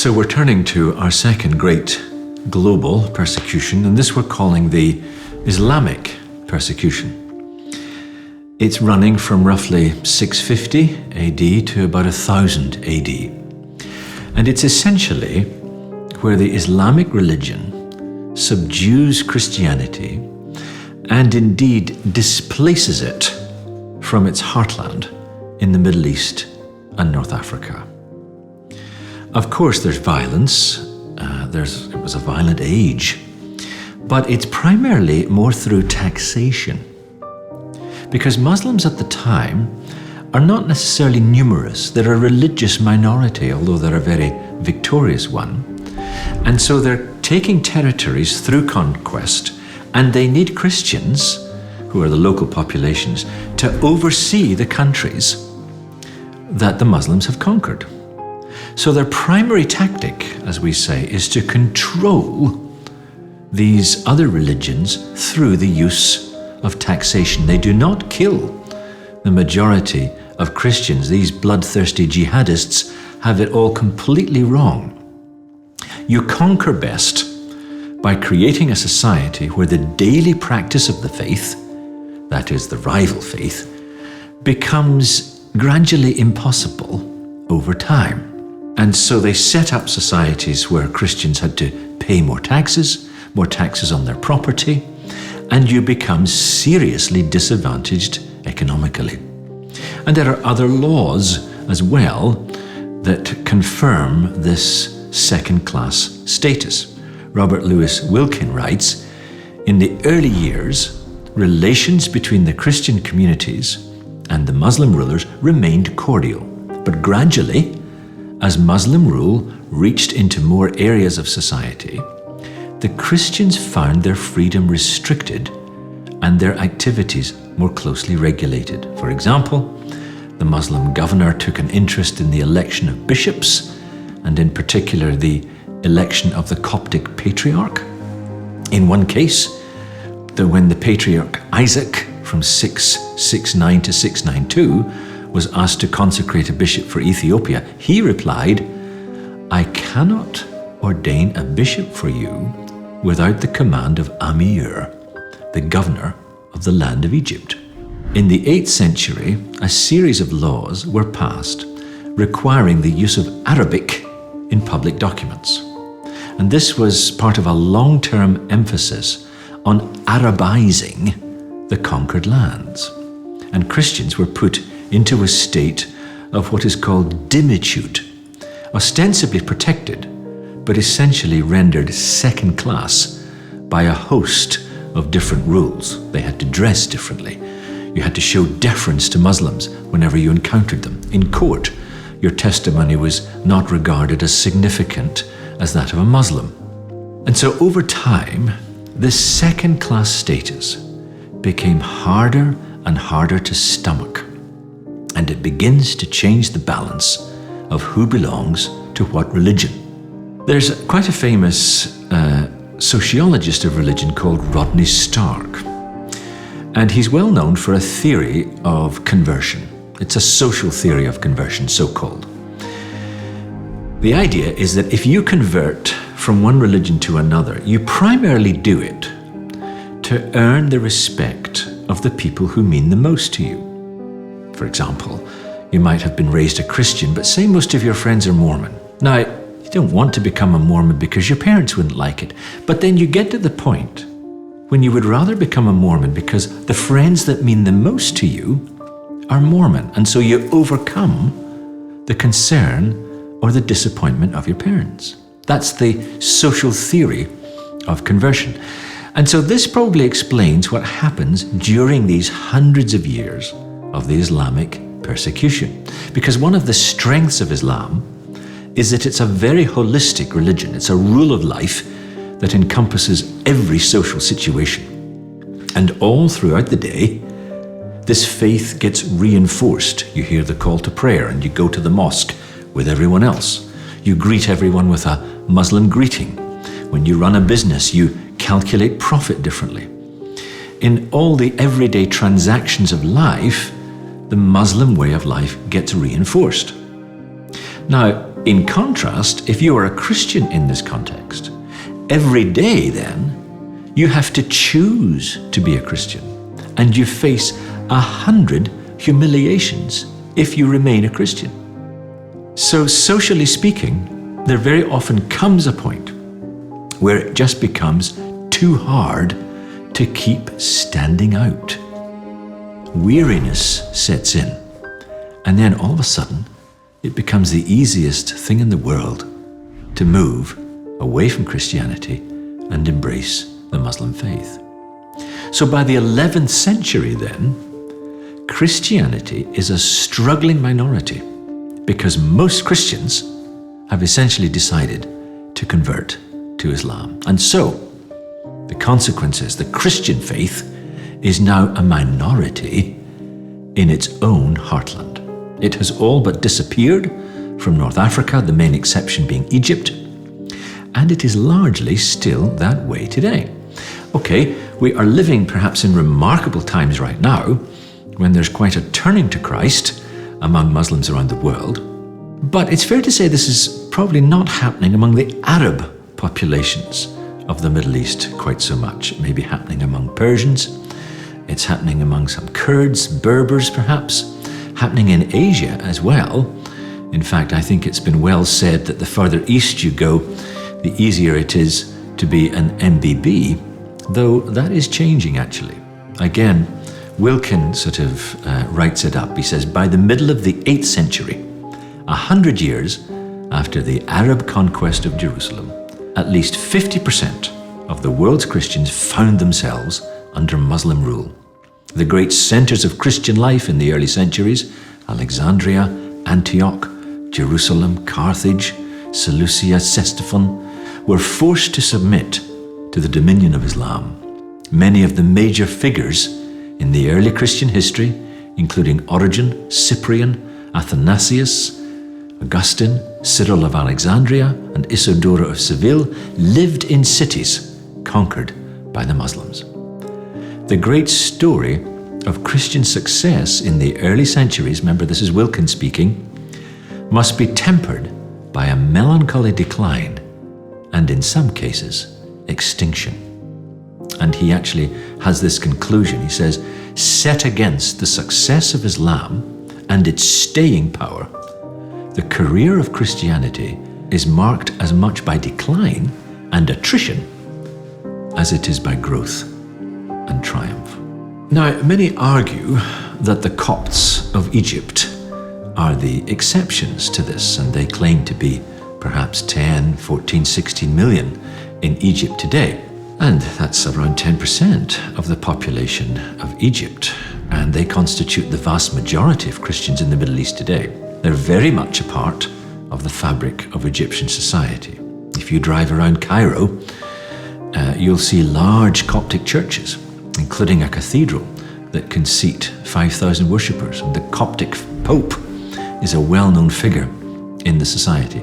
So we're turning to our second great global persecution, and this we're calling the Islamic persecution. It's running from roughly 650 AD to about 1000 AD. And it's essentially where the Islamic religion subdues Christianity and indeed displaces it from its heartland in the Middle East and North Africa. Of course, there's violence. It was a violent age, but it's primarily more through taxation, because Muslims at the time are not necessarily numerous. They're a religious minority, although they're a very victorious one. And so they're taking territories through conquest, and they need Christians, who are the local populations, to oversee the countries that the Muslims have conquered. So their primary tactic, as we say, is to control these other religions through the use of taxation. They do not kill the majority of Christians. These bloodthirsty jihadists have it all completely wrong. You conquer best by creating a society where the daily practice of the faith, that is the rival faith, becomes gradually impossible over time. And so they set up societies where Christians had to pay more taxes on their property, and you become seriously disadvantaged economically. And there are other laws as well that confirm this second-class status. Robert Louis Wilkin writes, "In the early years, relations between the Christian communities and the Muslim rulers remained cordial, but gradually, as Muslim rule reached into more areas of society, the Christians found their freedom restricted and their activities more closely regulated. For example, the Muslim governor took an interest in the election of bishops, and in particular the election of the Coptic patriarch. In one case, when the patriarch Isaac from 669 to 692 was asked to consecrate a bishop for Ethiopia, he replied, "I cannot ordain a bishop for you without the command of Amir, the governor of the land of Egypt." In the 8th century, a series of laws were passed requiring the use of Arabic in public documents. And this was part of a long-term emphasis on Arabizing the conquered lands. And Christians were put into a state of what is called dimitude, ostensibly protected, but essentially rendered second class by a host of different rules. They had to dress differently. You had to show deference to Muslims whenever you encountered them. In court, your testimony was not regarded as significant as that of a Muslim. And so over time, this second-class status became harder and harder to stomach, and it begins to change the balance of who belongs to what religion. There's quite a famous sociologist of religion called Rodney Stark, and he's well known for a theory of conversion. It's a social theory of conversion, so-called. The idea is that if you convert from one religion to another, you primarily do it to earn the respect of the people who mean the most to you. For example, you might have been raised a Christian, but say most of your friends are Mormon. Now, you don't want to become a Mormon because your parents wouldn't like it, but then you get to the point when you would rather become a Mormon because the friends that mean the most to you are Mormon, and so you overcome the concern or the disappointment of your parents. That's the social theory of conversion. And so this probably explains what happens during these hundreds of years of the Islamic persecution. Because one of the strengths of Islam is that it's a very holistic religion. It's a rule of life that encompasses every social situation. And all throughout the day, this faith gets reinforced. You hear the call to prayer and you go to the mosque with everyone else. You greet everyone with a Muslim greeting. When you run a business, you calculate profit differently. In all the everyday transactions of life, the Muslim way of life gets reinforced. Now, In contrast, if you are a Christian in this context, every day then, you have to choose to be a Christian, and you face 100 humiliations if you remain a Christian. So socially speaking, there very often comes a point where it just becomes too hard to keep standing out. Weariness sets in, and then all of a sudden, it becomes the easiest thing in the world to move away from Christianity and embrace the Muslim faith. So by the 11th century then, Christianity is a struggling minority because most Christians have essentially decided to convert to Islam. And so, the consequence is the Christian faith is now a minority in its own heartland. It has all but disappeared from North Africa, the main exception being Egypt, and it is largely still that way today. Okay, we are living perhaps in remarkable times right now when there's quite a turning to Christ among Muslims around the world, but it's fair to say this is probably not happening among the Arab populations of the Middle East quite so much. It may be happening among Persians, it's happening among some Kurds, Berbers perhaps, happening in Asia as well. In fact, I think it's been well said that the further east you go, the easier it is to be an MBB, though that is changing actually. Again, Wilkin sort of writes it up. He says, by the middle of the 8th century, 100 years after the Arab conquest of Jerusalem, at least 50% of the world's Christians found themselves under Muslim rule. The great centers of Christian life in the early centuries, Alexandria, Antioch, Jerusalem, Carthage, Seleucia, Ctesiphon, were forced to submit to the dominion of Islam. Many of the major figures in the early Christian history, including Origen, Cyprian, Athanasius, Augustine, Cyril of Alexandria, and Isidore of Seville, lived in cities conquered by the Muslims. The great story of Christian success in the early centuries, remember this is Wilkin speaking, must be tempered by a melancholy decline and in some cases, extinction. And he actually has this conclusion. He says, set against the success of Islam and its staying power, the career of Christianity is marked as much by decline and attrition as it is by growth and triumph. Now, many argue that the Copts of Egypt are the exceptions to this, and they claim to be perhaps 10, 14, 16 million in Egypt today. And that's around 10% of the population of Egypt, and they constitute the vast majority of Christians in the Middle East today. They're very much a part of the fabric of Egyptian society. If you drive around Cairo, you'll see large Coptic churches, including a cathedral that can seat 5,000 worshippers. And the Coptic Pope is a well-known figure in the society.